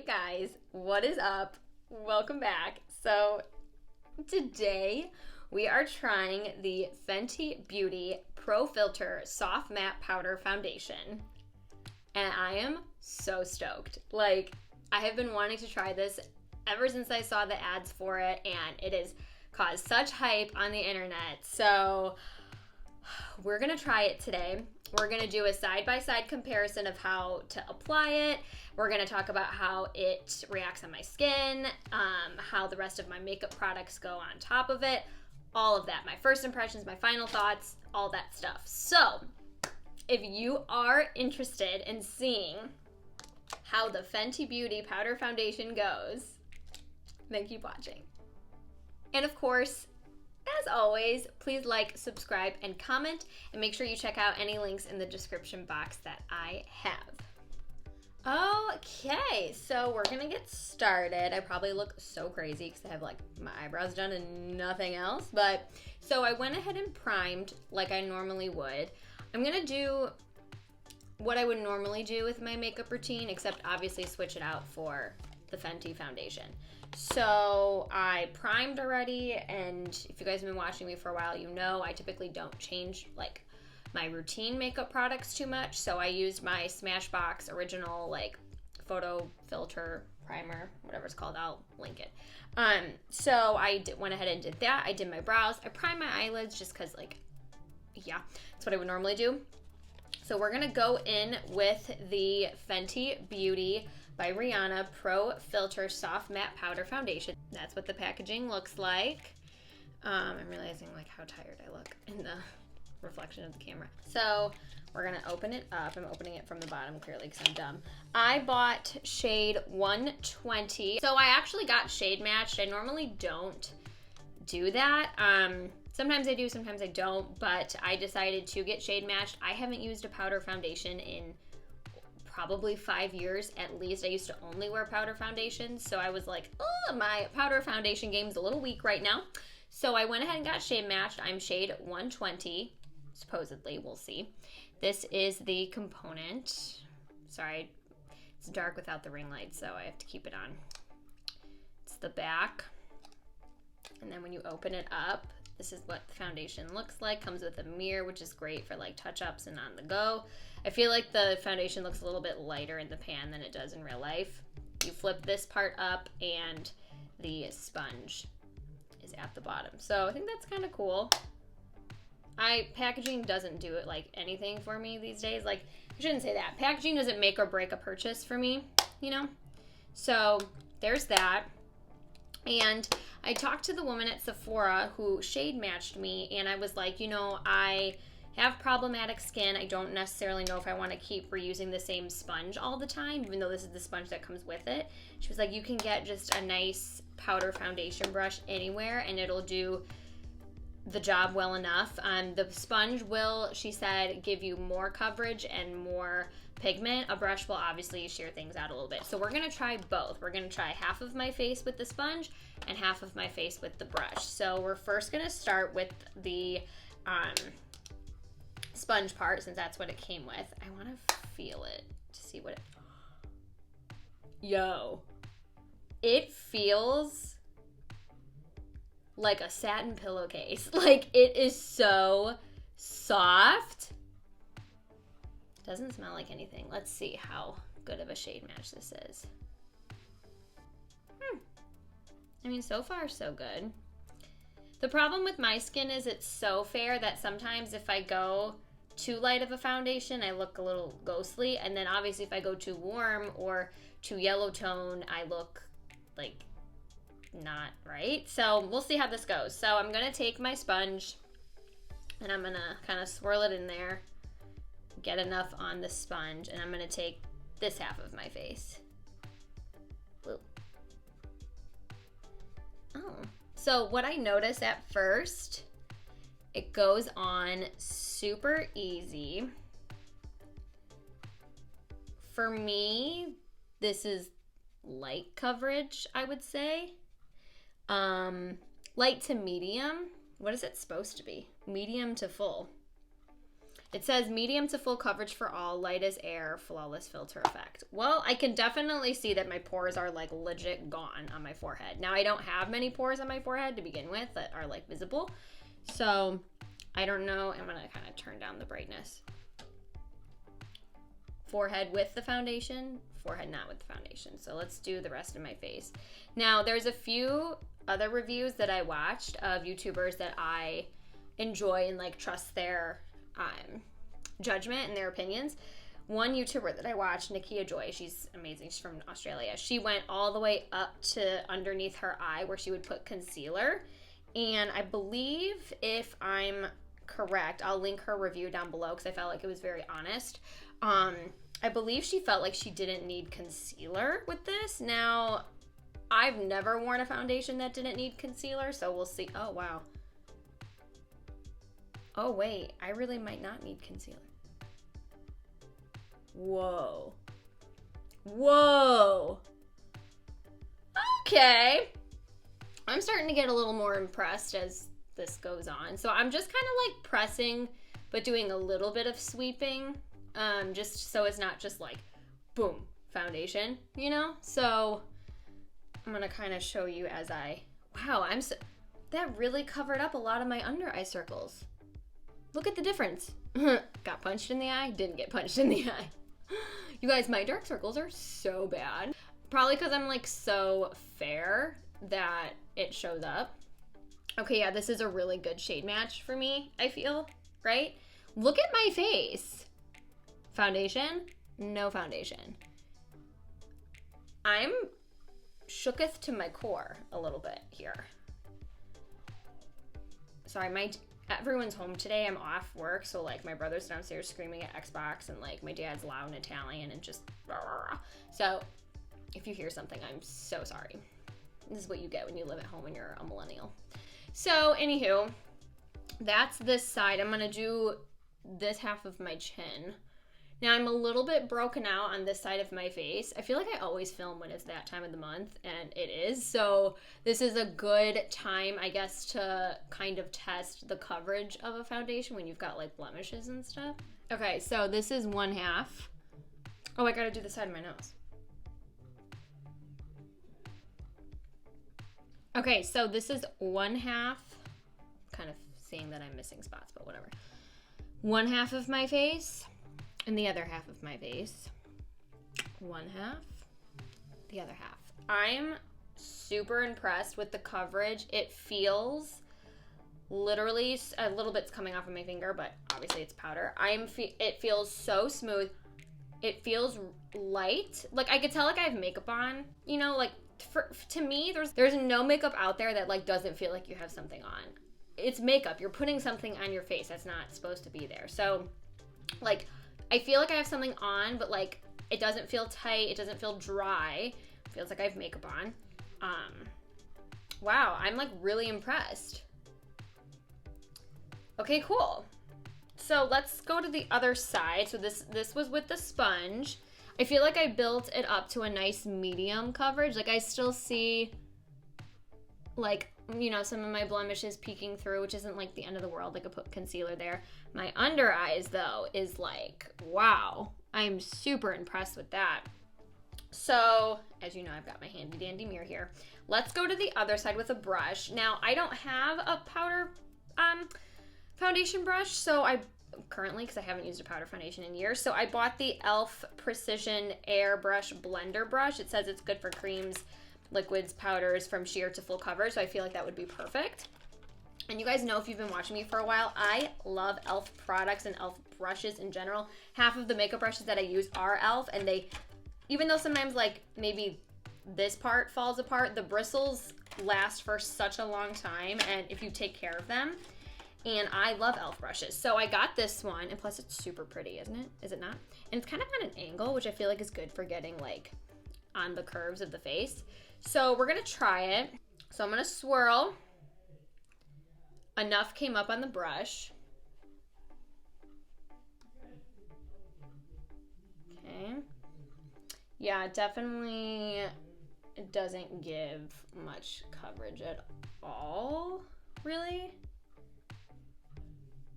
You guys, what is up? Welcome back. So today we are trying the Fenty Beauty Pro Filter Soft Matte Powder Foundation. And I am so stoked. Like, I have been wanting to try this ever since I saw the ads for it, and it has caused such hype on the internet. So we're gonna try it today. We're gonna do a side-by-side comparison of how to apply it. We're gonna talk about how it reacts on my skin, how the rest of my makeup products go on top of it, all of that. My first impressions, my final thoughts, all that stuff. So, if you are interested in seeing how the Fenty Beauty Powder Foundation goes, then keep watching. And of course, as always, please like, subscribe, and comment, and make sure you check out any links in the description box that I have. Okay, so we're gonna get started. I probably look so crazy because I have like my eyebrows done and nothing else, but so I went ahead and primed like I normally would. I'm gonna do what I would normally do with my makeup routine, except obviously switch it out for the Fenty foundation. So I primed already, and if you guys have been watching me for a while, you know I typically don't change like my routine makeup products too much. So I used my Smashbox original like photo filter primer, whatever it's called. I'll link it. So I went ahead and did that. I did my brows. I primed my eyelids just because, like, yeah, that's what I would normally do. So we're gonna go in with the Fenty Beauty by Rihanna Pro Filter Soft Matte Powder Foundation. That's what the packaging looks like. I'm realizing like how tired I look in the reflection of the camera. So we're gonna open it up. I'm opening it from the bottom clearly because I'm dumb. I bought shade 120. So I actually got shade matched. I normally don't do that. Sometimes I do, sometimes I don't, but I decided to get shade matched. I haven't used a powder foundation in probably 5 years at least. I used to only wear powder foundations, so I was like, oh, my powder foundation game's a little weak right now. So I went ahead and got shade matched. I'm shade 120, supposedly, we'll see. This is the component. Sorry, it's dark without the ring light, so I have to keep it on. It's the back, and then when you open it up, this is what the foundation looks like. Comes with a mirror, which is great for like touch-ups and on the go. I feel like the foundation looks a little bit lighter in the pan than it does in real life. You flip this part up and the sponge is at the bottom. So I think that's kind of cool. Packaging doesn't do it like anything for me these days. Like, I shouldn't say that. Packaging doesn't make or break a purchase for me, you know? So there's that. And I talked to the woman at Sephora who shade matched me, and I was like, you know, I have problematic skin. I don't necessarily know if I want to keep reusing the same sponge all the time, even though this is the sponge that comes with it. She was like, you can get just a nice powder foundation brush anywhere, and it'll do the job well enough. The sponge will, she said, give you more coverage and more pigment. A brush will obviously shear things out a little bit. So we're gonna try both. We're gonna try half of my face with the sponge and half of my face with the brush. So we're first gonna start with the sponge part, since that's what it came with. I wanna feel it to see what it, yo, it feels like a satin pillowcase. Like, it is so soft. Doesn't smell like anything. Let's see how good of a shade match this is. I mean, so far so good. The problem with my skin is it's so fair that sometimes if I go too light of a foundation, I look a little ghostly. And then obviously if I go too warm or too yellow tone, I look like not right. So we'll see how this goes. So I'm gonna take my sponge and I'm gonna kind of swirl it in there, get enough on the sponge, and I'm gonna take this half of my face. Whoa. Oh, so what I notice at first, it goes on super easy. For me, this is light coverage, I would say. Light to medium. What is it supposed to be? Medium to full. It says medium to full coverage for all, light as air, flawless filter effect. Well, I can definitely see that my pores are like legit gone on my forehead. Now, I don't have many pores on my forehead to begin with that are like visible. So I don't know. I'm gonna kind of turn down the brightness. Forehead with the foundation, forehead not with the foundation. So let's do the rest of my face. Now, there's a few other reviews that I watched of YouTubers that I enjoy and like trust their judgment and their opinions. One YouTuber that I watched, Nakia Joy, she's amazing. She's from Australia. She went all the way up to underneath her eye where she would put concealer. And I believe, if I'm correct, I'll link her review down below because I felt like it was very honest. I believe she felt like she didn't need concealer with this. Now, I've never worn a foundation that didn't need concealer, so we'll see. Oh, wow. Oh, wait. I really might not need concealer. Whoa. Whoa. Okay. I'm starting to get a little more impressed as this goes on. So I'm just kind of like pressing, but doing a little bit of sweeping, just so it's not just like, boom, foundation, you know? So I'm going to kind of show you as wow, that really covered up a lot of my under eye circles. Look at the difference. Got punched in the eye, didn't get punched in the eye. You guys, my dark circles are so bad. Probably because I'm like so fair that it shows up. Okay, yeah, this is a really good shade match for me, I feel, right? Look at my face. Foundation, no foundation. I'm shooketh to my core a little bit here. Sorry, everyone's home today. I'm off work, so like my brother's downstairs screaming at Xbox, and like my dad's loud in Italian and just rah, rah, rah. So if you hear something, I'm so sorry. This is what you get when you live at home and you're a millennial. So anywho, that's this side. I'm gonna do this half of my chin. Now I'm a little bit broken out on this side of my face. I feel like I always film when it's that time of the month, and it is. So this is a good time, I guess, to kind of test the coverage of a foundation when you've got like blemishes and stuff. Okay, so this is one half. Oh, I gotta do the side of my nose. Okay, so this is one half. Kind of seeing that I'm missing spots, but whatever. One half of my face. And the other half of my face. One half, the other half. I'm super impressed with the coverage. It feels literally, a little bit's coming off of my finger, but obviously it's powder. It feels so smooth. It feels light. Like I could tell like I have makeup on, you know, like to me, there's no makeup out there that like doesn't feel like you have something on. It's makeup. You're putting something on your face that's not supposed to be there. So like, I feel like I have something on, but like it doesn't feel tight. It doesn't feel dry. It feels like I have makeup on. Wow, I'm like really impressed. Okay, cool. So let's go to the other side. So this was with the sponge. I feel like I built it up to a nice medium coverage. Like I still see like, you know, some of my blemishes peeking through, which isn't like the end of the world. Like I put concealer there. My under eyes though is like, wow, I'm super impressed with that. So as you know, I've got my handy dandy mirror here. Let's go to the other side with a brush. Now I don't have a powder foundation brush, so currently, because I haven't used a powder foundation in years, so I bought the e.l.f. Precision Airbrush Blender Brush. It says it's good for creams, liquids, powders, from sheer to full coverage, so I feel like that would be perfect. And you guys know, if you've been watching me for a while, I love e.l.f. products and e.l.f. brushes in general. Half of the makeup brushes that I use are e.l.f. and they, even though sometimes like maybe this part falls apart, the bristles last for such a long time, and if you take care of them. And I love e.l.f. brushes. So I got this one, and plus it's super pretty, isn't it? Is it not? And it's kind of at an angle, which I feel like is good for getting like on the curves of the face. So we're gonna try it. So I'm gonna swirl. Enough came up on the brush. Okay. Yeah, definitely it doesn't give much coverage at all, really.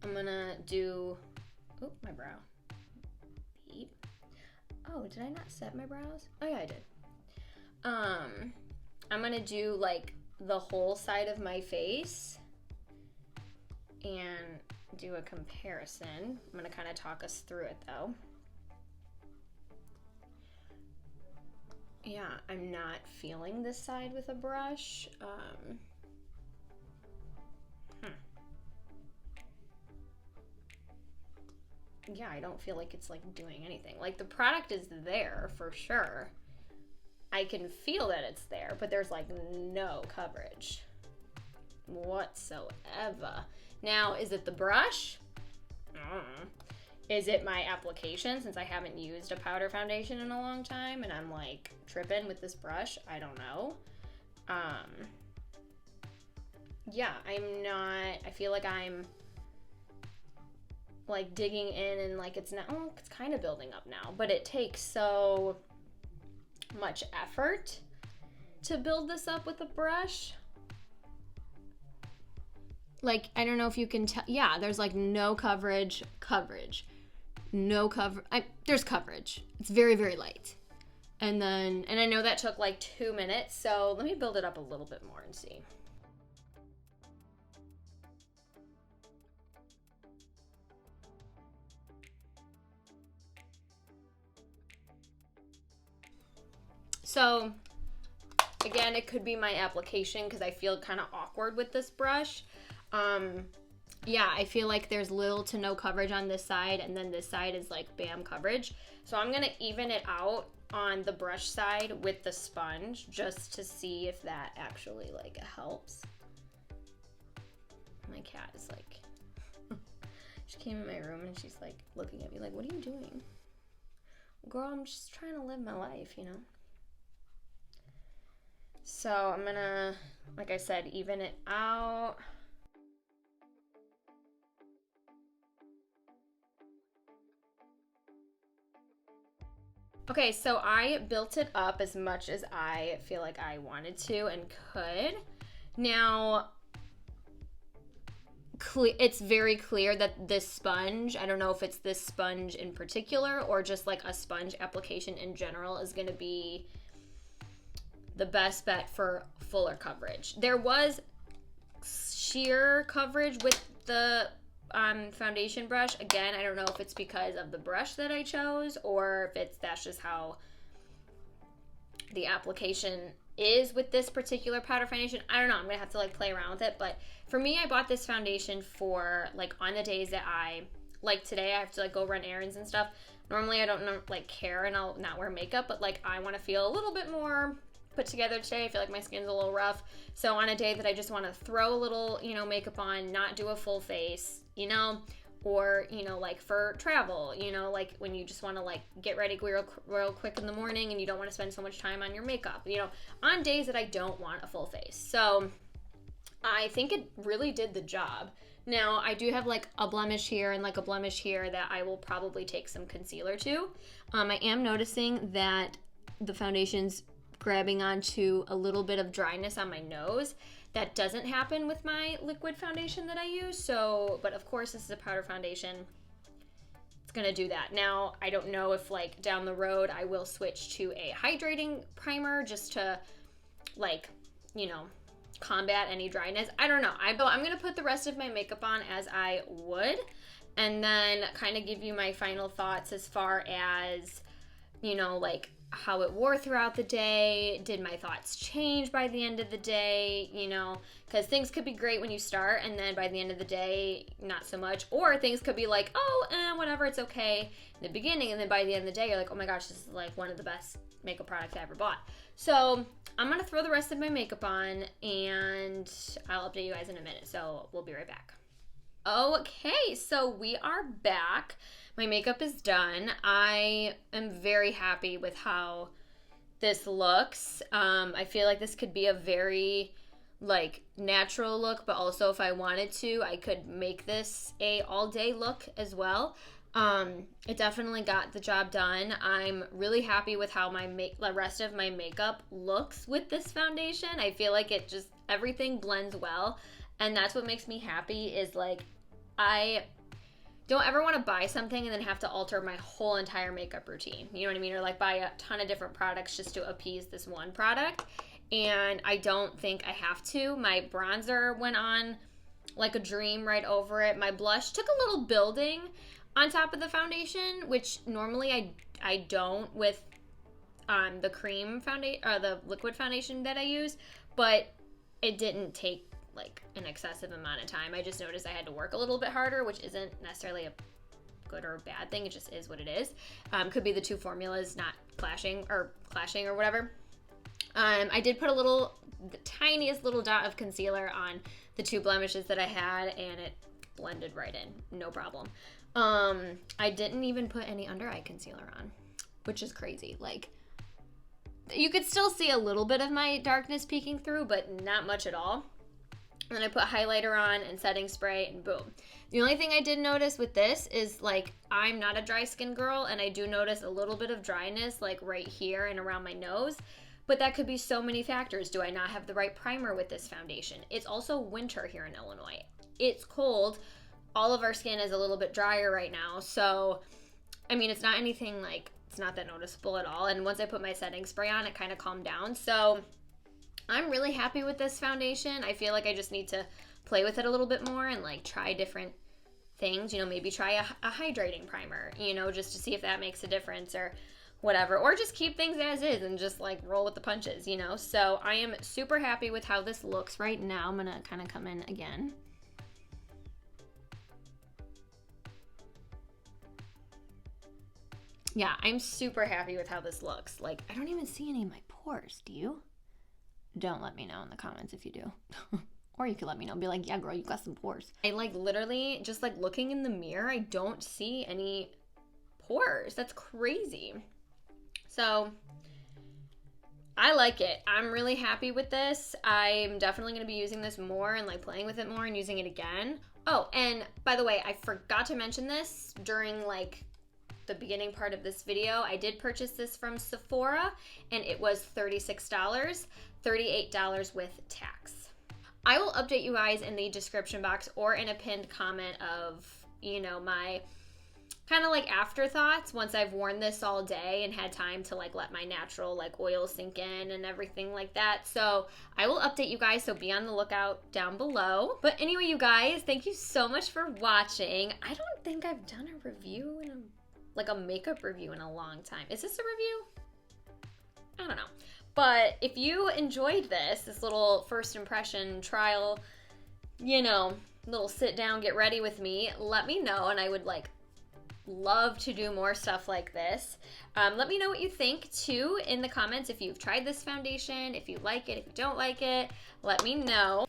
I'm gonna do Oh, my brow. Beep. Oh, did I not set my brows? Oh yeah, I did. I'm gonna do like the whole side of my face and do a comparison. I'm gonna kind of talk us through it though. Yeah, I'm not feeling this side with a brush. Yeah, I don't feel like it's like doing anything. Like the product is there for sure. I can feel that it's there, but there's like no coverage whatsoever. Now, is it the brush? Is it my application, since I haven't used a powder foundation in a long time and I'm like tripping with this brush? I don't know. Yeah, I feel like I'm like digging in and like it's kind of building up now, but it takes so much effort to build this up with a brush. Like, I don't know if you can tell. Yeah, there's like no coverage. No cover. There's coverage. It's very, very light. And I know that took like 2 minutes, so let me build it up a little bit more and see. So again, it could be my application because I feel kind of awkward with this brush. Yeah, I feel like there's little to no coverage on this side, and then this side is like bam coverage. So I'm gonna even it out on the brush side with the sponge just to see if that actually like helps. My cat is like, she came in my room and she's like looking at me like, what are you doing? Girl, I'm just trying to live my life, you know? So I'm gonna, like I said, even it out. Okay, so I built it up as much as I feel like I wanted to and could. Now, it's very clear that this sponge, I don't know if it's this sponge in particular or just like a sponge application in general, is going to be the best bet for fuller coverage. There was sheer coverage with the foundation brush. Again, I don't know if it's because of the brush that I chose or if that's just how the application is with this particular powder foundation. I don't know. I'm gonna have to like play around with it. But for me, I bought this foundation for like on the days that like today I have to like go run errands and stuff. Normally I don't like care and I'll not wear makeup, but like I want to feel a little bit more put together today. I feel like my skin's a little rough. So on a day that I just want to throw a little, makeup on, not do a full face, or, like for travel, like when you just want to like get ready real quick in the morning and you don't want to spend so much time on your makeup, on days that I don't want a full face. So I think it really did the job. Now I do have like a blemish here and like a blemish here that I will probably take some concealer to. I am noticing that the foundation's grabbing onto a little bit of dryness on my nose. That doesn't happen with my liquid foundation that I use. So, but of course this is a powder foundation. It's gonna do that. Now, I don't know if like down the road I will switch to a hydrating primer just to like, combat any dryness. I don't know. I'm gonna put the rest of my makeup on as I would, and then kind of give you my final thoughts as far as, like how it wore throughout the day. Did my thoughts change by the end of the day? Because things could be great when you start and then by the end of the day, not so much. Or things could be like, whatever, it's okay in the beginning. And then by the end of the day, you're like, oh my gosh, this is like one of the best makeup products I ever bought. So I'm going to throw the rest of my makeup on and I'll update you guys in a minute. So we'll be right back. Okay, so we are back. My makeup is done. I am very happy with how this looks. I feel like this could be a very like natural look, but also if I wanted to, I could make this a all-day look as well. It definitely got the job done. I'm really happy with how the rest of my makeup looks with this foundation. I feel like it just, everything blends well. And that's what makes me happy is like, I don't ever want to buy something and then have to alter my whole entire makeup routine. You know what I mean? Or like buy a ton of different products just to appease this one product. And I don't think I have to. My bronzer went on like a dream right over it. My blush took a little building on top of the foundation, which normally I don't with the cream foundation or the liquid foundation that I use, but it didn't take like an excessive amount of time. I just noticed I had to work a little bit harder, which isn't necessarily a good or a bad thing. It just is what it is. Could be the two formulas not clashing or whatever. I did put the tiniest little dot of concealer on the two blemishes that I had, and it blended right in, no problem. I didn't even put any under eye concealer on, which is crazy. Like, you could still see a little bit of my darkness peeking through, but not much at all. And then I put highlighter on and setting spray, and boom. The only thing I did notice with this is, like, I'm not a dry skin girl, and I do notice a little bit of dryness, like, right here and around my nose. But that could be so many factors. Do I not have the right primer with this foundation? It's also winter here in Illinois. It's cold. All of our skin is a little bit drier right now. So, I mean, it's not anything like, it's not that noticeable at all. And once I put my setting spray on, it kind of calmed down. So, I'm really happy with this foundation. I feel like I just need to play with it a little bit more and like try different things. You know, maybe try a hydrating primer, you know, just to see if that makes a difference or whatever, or just keep things as is and just like roll with the punches, you know? So I am super happy with how this looks right now. I'm gonna kind of come in again. Yeah, I'm super happy with how this looks. Like, I don't even see any of my pores, do you? Don't let me know in the comments if you do. Or you could let me know and be like, yeah, girl, you got some pores. I like literally just like looking in the mirror, I don't see any pores. That's crazy. So I like it. I'm really happy with this. I'm definitely going to be using this more and like playing with it more and using it again. Oh, and by the way, I forgot to mention this during like the beginning part of this video. I did purchase this from Sephora and it was $36, $38 with tax. I will update you guys in the description box or in a pinned comment of, you know, my kind of like afterthoughts once I've worn this all day and had time to like let my natural like oil sink in and everything like that. So I will update you guys, so be on the lookout down below. But anyway, you guys, thank you so much for watching. I don't think I've done a review like a makeup review in a long time. Is this a review? I don't know. But if you enjoyed this little first impression trial, you know, little sit down, get ready with me, let me know, and I would like love to do more stuff like this. Let me know what you think too in the comments. If you've tried this foundation, if you like it, if you don't like it, let me know.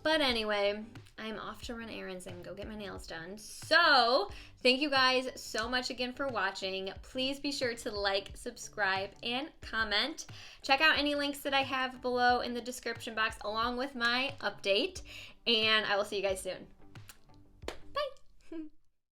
But anyway, I'm off to run errands and go get my nails done. So thank you guys so much again for watching. Please be sure to like, subscribe, and comment. Check out any links that I have below in the description box along with my update, and I will see you guys soon.